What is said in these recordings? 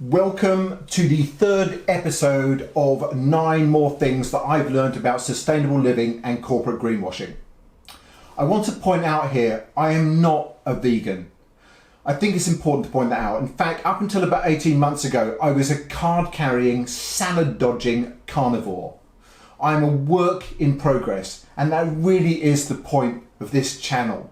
Welcome to the third episode of 9 more things that I've learned about sustainable living and corporate greenwashing. I want to point out here, I am not a vegan. I think it's important to point that out. In fact, up until about 18 months ago, I was a card-carrying, salad-dodging carnivore. I'm a work in progress, and that really is the point of this channel.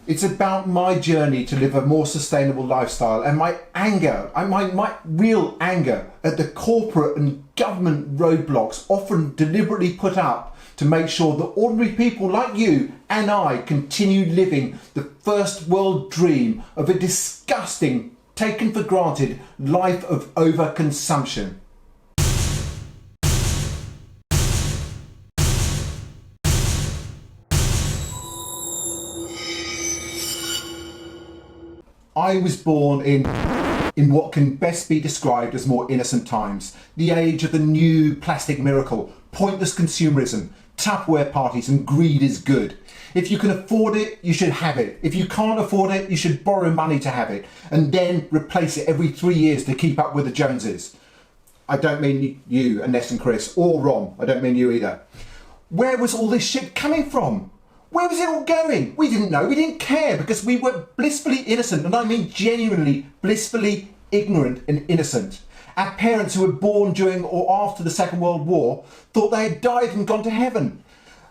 It's about my journey to live a more sustainable lifestyle and my anger, my real anger at the corporate and government roadblocks often deliberately put up to make sure that ordinary people like you and I continue living the first world dream of a disgusting, taken for granted life of overconsumption. I was born in what can best be described as more innocent times, the age of the new plastic miracle, pointless consumerism, Tupperware parties and greed is good. If you can afford it, you should have it. If you can't afford it, you should borrow money to have it and then replace it every 3 years to keep up with the Joneses. I don't mean you and Ness and Chris, or Ron, I don't mean you either. Where was all this shit coming from? Where was it all going? We didn't know, we didn't care because we were blissfully innocent, and I mean genuinely blissfully ignorant and innocent. Our parents who were born during or after the Second World War thought they had died and gone to heaven.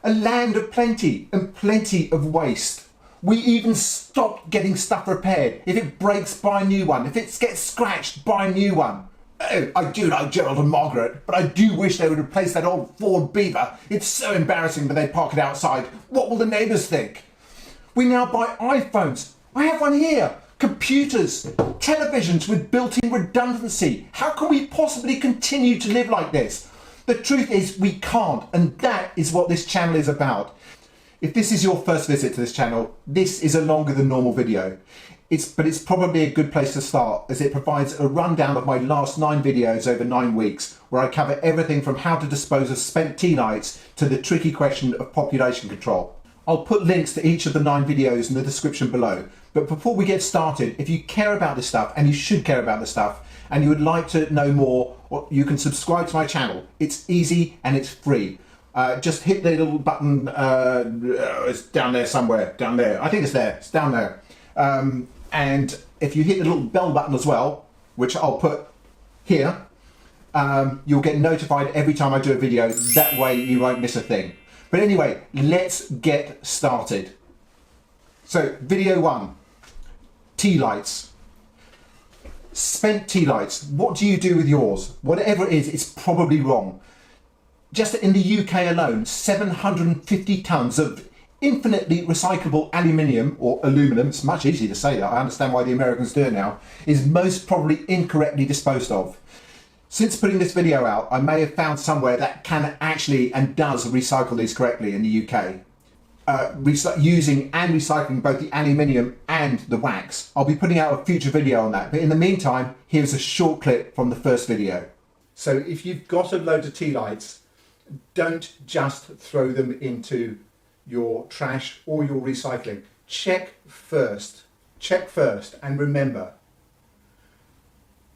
A land of plenty and plenty of waste. We even stopped getting stuff repaired. If it breaks, buy a new one. If it gets scratched, buy a new one. Oh, I do like Gerald and Margaret, but I do wish they would replace that old Ford Beaver. It's so embarrassing when they park it outside. What will the neighbours think? We now buy iPhones. I have one here. Computers, televisions with built-in redundancy. How can we possibly continue to live like this? The truth is we can't, and that is what this channel is about. If this is your first visit to this channel, this is a longer than normal video. But it's probably a good place to start, as it provides a rundown of my last 9 videos over 9 weeks, where I cover everything from how to dispose of spent tea lights to the tricky question of population control. I'll put links to each of the 9 videos in the description below. But before we get started, if you care about this stuff, and you should care about this stuff, and you would like to know more, you can subscribe to my channel. It's easy and it's free. Just hit the little button, it's down there somewhere, down there. I think it's there, it's down there. And if you hit the little bell button as well, which I'll put here, you'll get notified every time I do a video. That way you won't miss a thing. But anyway, let's get started. So video 1, tea lights. Spent tea lights. What do you do with yours? Whatever it is, it's probably wrong. Just in the UK alone, 750 tonnes of infinitely recyclable aluminium, or aluminum, it's much easier to say that, I understand why the Americans do it now, is most probably incorrectly disposed of. Since putting this video out, I may have found somewhere that can actually and does recycle these correctly in the UK. Using and recycling both the aluminium and the wax. I'll be putting out a future video on that, but in the meantime, here's a short clip from the first video. So if you've got a load of tea lights, don't just throw them into your trash or your recycling. Check first, and remember,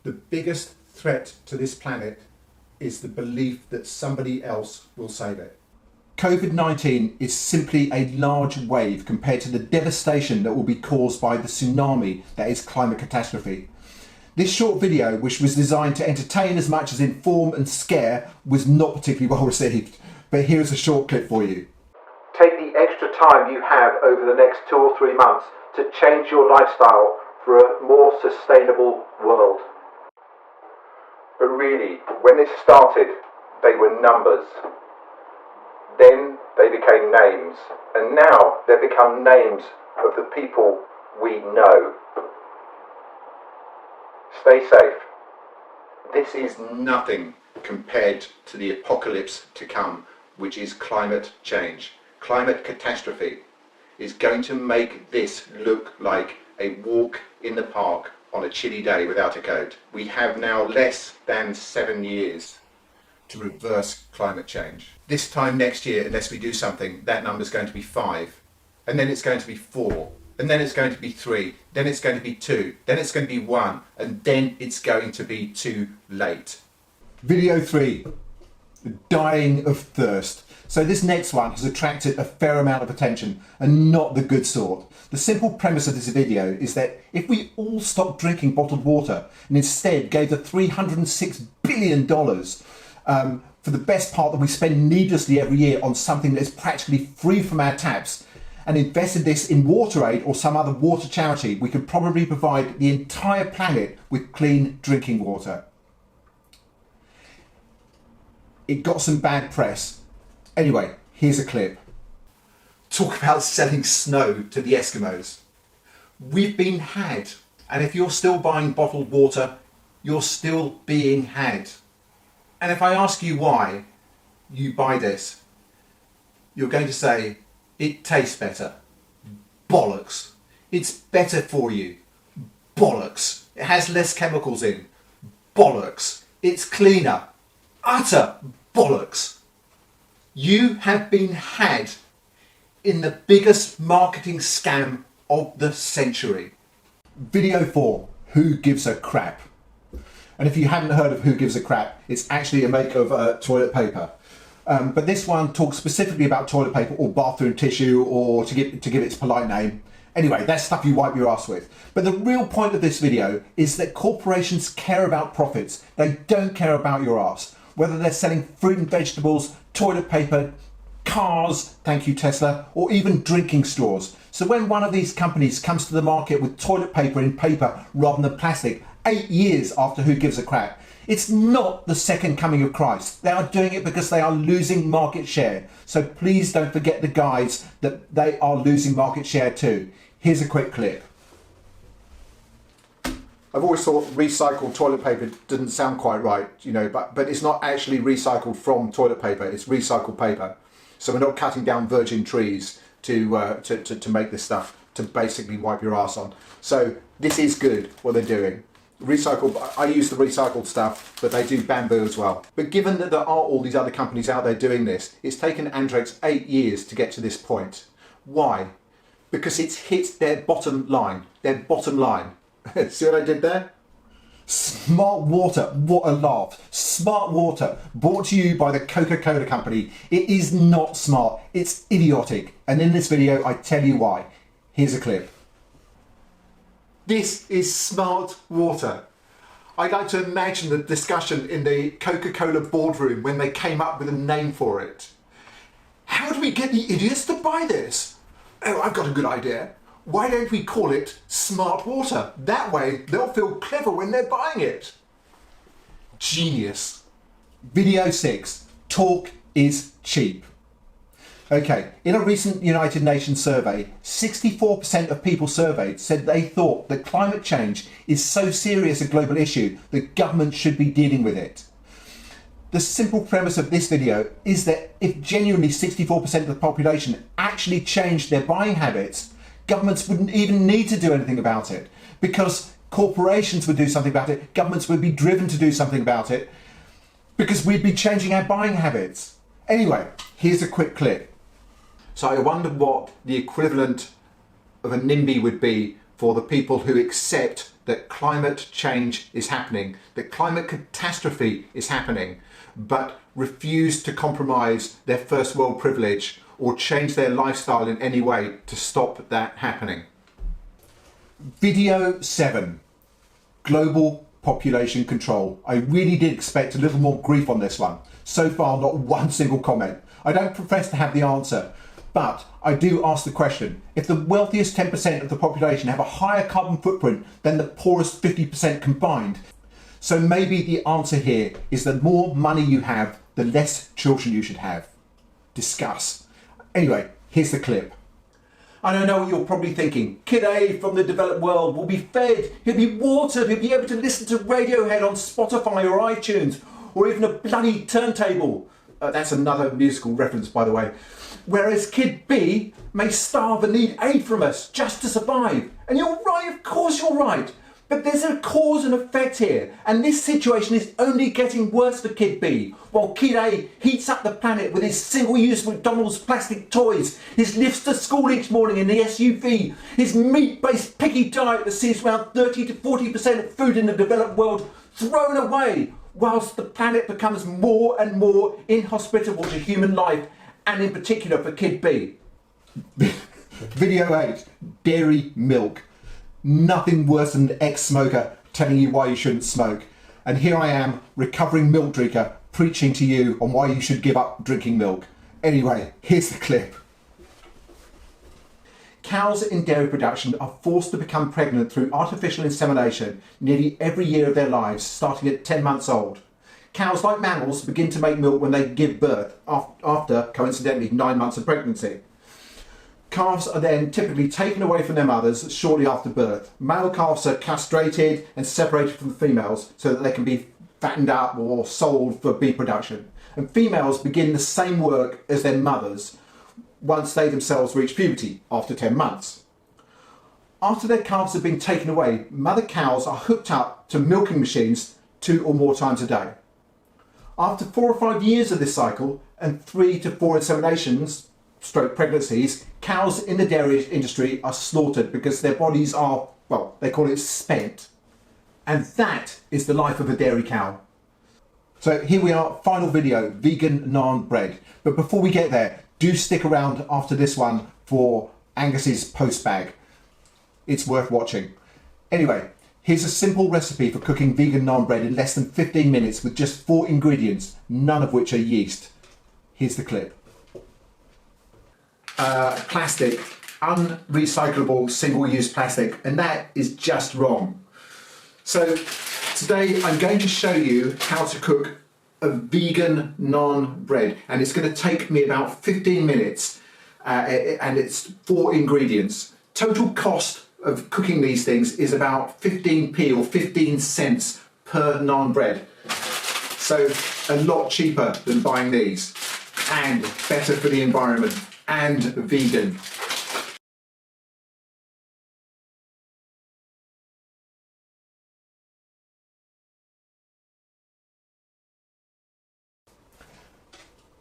the biggest threat to this planet is the belief that somebody else will save it. COVID-19 is simply a large wave compared to the devastation that will be caused by the tsunami that is climate catastrophe. This short video, which was designed to entertain as much as inform and scare, was not particularly well received, but here is a short clip for you. Take the extra time you have over the next 2 or 3 months to change your lifestyle for a more sustainable world. But really, when this started, they were numbers. Then they became names, and now they've become names of the people we know. Stay safe. This is nothing compared to the apocalypse to come, which is climate change. Climate catastrophe is going to make this look like a walk in the park on a chilly day without a coat. We have now less than 7 years to reverse climate change. This time next year, unless we do something, that number's going to be 5, and then it's going to be 4, and then it's going to be 3, then it's going to be 2, then it's going to be 1, and then it's going to be too late. Video 3, dying of thirst. So this next one has attracted a fair amount of attention, and not the good sort. The simple premise of this video is that if we all stopped drinking bottled water and instead gave the $306 billion for the best part that we spend needlessly every year on something that is practically free from our taps, and invested this in WaterAid or some other water charity, we could probably provide the entire planet with clean drinking water. It got some bad press. Anyway, here's a clip. Talk about selling snow to the Eskimos. We've been had, and if you're still buying bottled water, you're still being had. And if I ask you why you buy this, you're going to say, it tastes better. Bollocks. It's better for you. Bollocks. It has less chemicals in. Bollocks. It's cleaner. Utter bollocks. You have been had in the biggest marketing scam of the century. Video 4, Who Gives a Crap? And if you haven't heard of Who Gives a Crap, it's actually a make of toilet paper. But this one talks specifically about toilet paper or bathroom tissue, or to give its polite name. Anyway, that's stuff you wipe your ass with. But the real point of this video is that corporations care about profits. They don't care about your ass. Whether they're selling fruit and vegetables, toilet paper, cars, thank you Tesla, or even drinking straws. So when one of these companies comes to the market with toilet paper in paper rather than plastic, 8 years after Who Gives a Crap, it's not the second coming of Christ. They are doing it because they are losing market share. So please don't forget the guys that they are losing market share too. Here's a quick clip. I've always thought recycled toilet paper didn't sound quite right, you know, but it's not actually recycled from toilet paper, it's recycled paper. So we're not cutting down virgin trees to make this stuff to basically wipe your ass on. So this is good, what they're doing. Recycled, I use the recycled stuff, but they do bamboo as well. But given that there are all these other companies out there doing this, it's taken Andrex 8 years to get to this point. Why? Because it's hit their bottom line. Their bottom line. See what I did there? Smart water, what a laugh. Smart water, brought to you by the Coca-Cola company. It is not smart, it's idiotic. And in this video, I tell you why. Here's a clip. This is smart water. I like to imagine the discussion in the Coca-Cola boardroom when they came up with a name for it. How do we get the idiots to buy this? Oh, I've got a good idea. Why don't we call it smart water? That way they'll feel clever when they're buying it. Genius. Video 6, talk is cheap. Okay, in a recent United Nations survey, 64% of people surveyed said they thought that climate change is so serious a global issue that government should be dealing with it. The simple premise of this video is that if genuinely 64% of the population actually changed their buying habits, governments wouldn't even need to do anything about it, because corporations would do something about it, governments would be driven to do something about it, because we'd be changing our buying habits. Anyway, here's a quick clip. So I wonder what the equivalent of a NIMBY would be for the people who accept that climate change is happening, that climate catastrophe is happening, but refuse to compromise their first world privilege or change their lifestyle in any way to stop that happening. Video 7, global population control. I really did expect a little more grief on this one. So far, not one single comment. I don't profess to have the answer, but I do ask the question, if the wealthiest 10% of the population have a higher carbon footprint than the poorest 50% combined, so maybe the answer here is the more money you have, the less children you should have. Discuss. Anyway, here's the clip. I don't know what you're probably thinking. Kid A from the developed world will be fed, he'll be watered, he'll be able to listen to Radiohead on Spotify or iTunes, or even a bloody turntable. That's another musical reference, by the way. Whereas Kid B may starve and need aid from us just to survive. And you're right, of course you're right. But there's a cause and effect here, and this situation is only getting worse for Kid B, while Kid A heats up the planet with his single-use McDonald's plastic toys, his lifts to school each morning in the SUV, his meat-based picky diet that sees around 30 to 40% of food in the developed world thrown away, whilst the planet becomes more and more inhospitable to human life, and in particular for Kid B. Video 8, dairy milk. Nothing worse than an ex-smoker telling you why you shouldn't smoke. And here I am, recovering milk drinker, preaching to you on why you should give up drinking milk. Anyway, here's the clip. Cows in dairy production are forced to become pregnant through artificial insemination nearly every year of their lives, starting at 10 months old. Cows, like mammals, begin to make milk when they give birth, after, coincidentally, 9 months of pregnancy. Calves are then typically taken away from their mothers shortly after birth. Male calves are castrated and separated from the females so that they can be fattened up or sold for beef production. And females begin the same work as their mothers once they themselves reach puberty, after 10 months. After their calves have been taken away, mother cows are hooked up to milking machines 2 or more times a day. After 4 or 5 years of this cycle and 3 to 4 inseminations, stroke pregnancies, cows in the dairy industry are slaughtered because their bodies are, well, they call it spent. And that is the life of a dairy cow. So here we are, final video, vegan naan bread. But before we get there, do stick around after this one for Angus's post bag. It's worth watching. Anyway, here's a simple recipe for cooking vegan naan bread in less than 15 minutes with just 4 ingredients, none of which are yeast. Here's the clip. Plastic, unrecyclable single-use plastic, and that is just wrong. So today I'm going to show you how to cook a vegan naan bread, and it's going to take me about 15 minutes and it's 4 ingredients. Total cost of cooking these things is about 15p or 15 cents per naan bread. So a lot cheaper than buying these, and better for the environment, and vegan.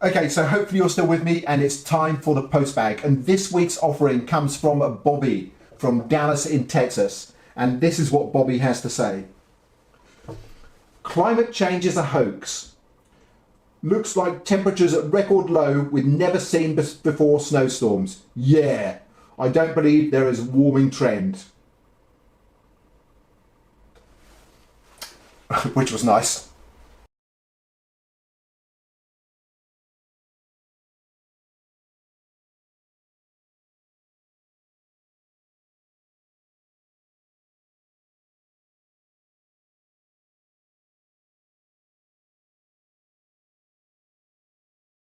Okay, so hopefully you're still with me, and it's time for the post bag. And this week's offering comes from Bobby from Dallas in Texas. And this is what Bobby has to say. Climate change is a hoax. Looks like temperatures at record low with never seen before snowstorms. Yeah, I don't believe there is a warming trend. Which was nice.